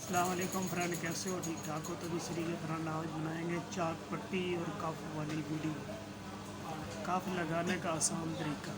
अस्सलाम वालेकुम फ्रेंड, कैसे हो? ठीक ठाक हो? तो इस तरीके फ्रेंड आज बनाएंगे चाक पट्टी और कफ वाली वीडियो। कफ लगाने का आसान तरीका।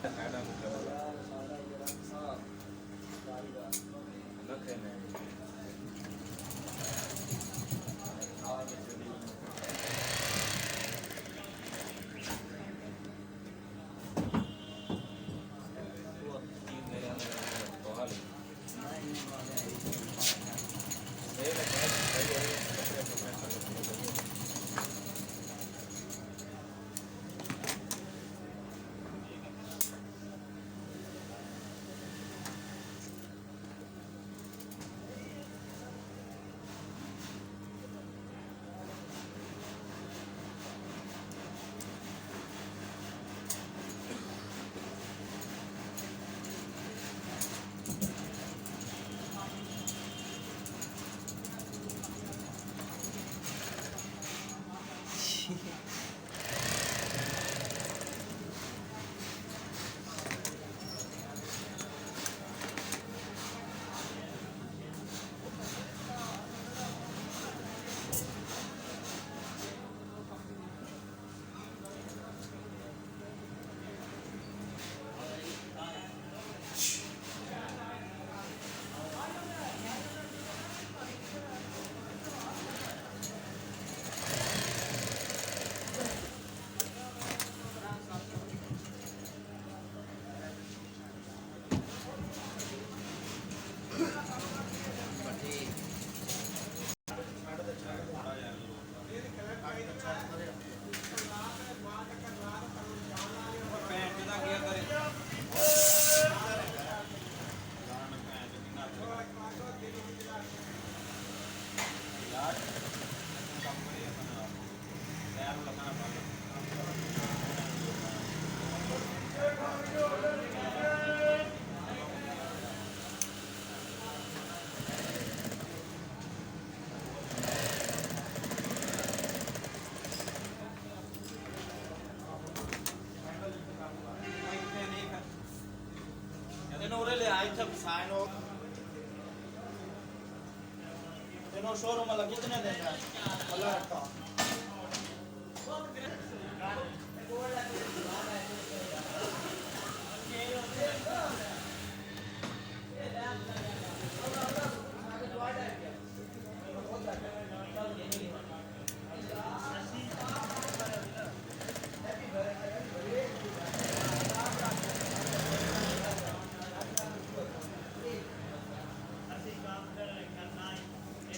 शोरूम वाला कितने देना वाला रखा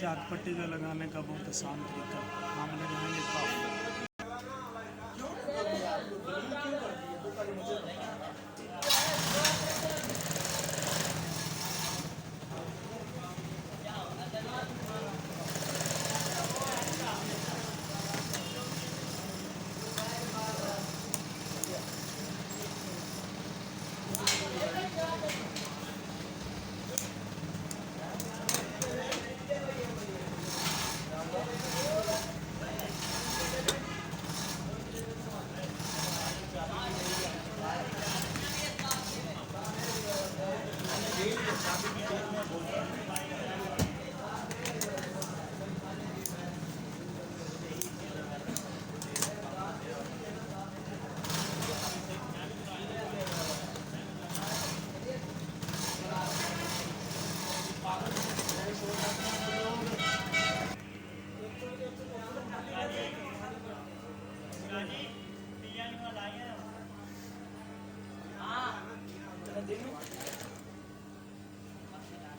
चाक पट्टी का लगाने का बहुत आसान तरीका। हम लगाएंगे कफ।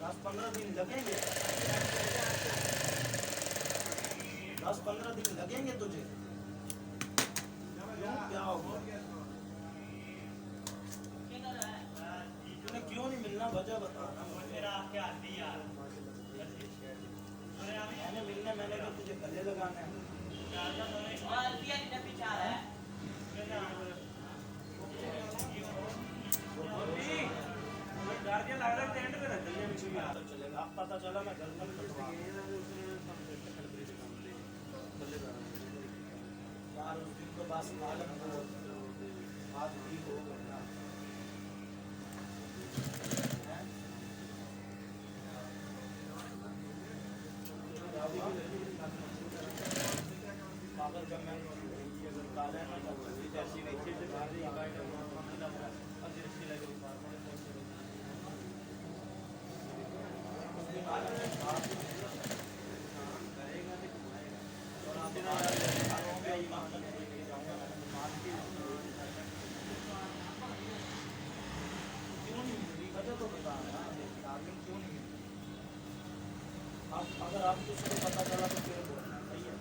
दस पंद्रह दिन लगेंगे 10-15 दिन लगेंगे तुझे क्या होगा तुम्हें क्यों नहीं मिलना वजह बता मैंने मिलने मैंने तो तुझे गले लगाना है चलेगा पता चला मैं घर में यार उस दिन तो बस मालूम हो बात भी हो करना कागज का मैं काला ना जैसी नीचे से बाहर ही बाइट अच्छी लगी तो बता क्यों नहीं आप अगर आपको सुबह पता चला तो फिर बोलना सही है।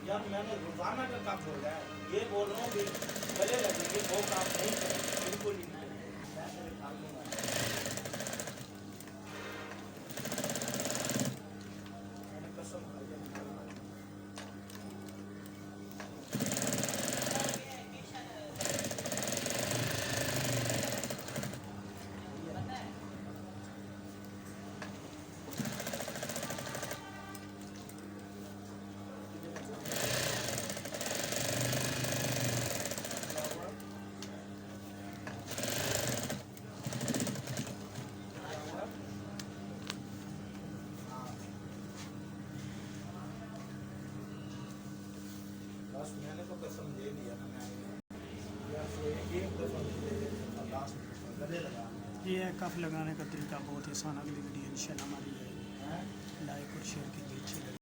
यार मैंने रोजाना का काम बोल रहा है, ये बोल रहा हूँ गले लगेंगे वो काम नहीं करेंगे बिल्कुल ही नहीं मैंने कसम खाई है। बस मैंने तो कसम दे दिया ना मैं एक दफा लास्ट गले लगा ये है कफ लगाने का तरीका, बहुत ही आसान। अगली वीडियो इंशाल्लाह हमारी है, लाइक और शेयर कीजिए।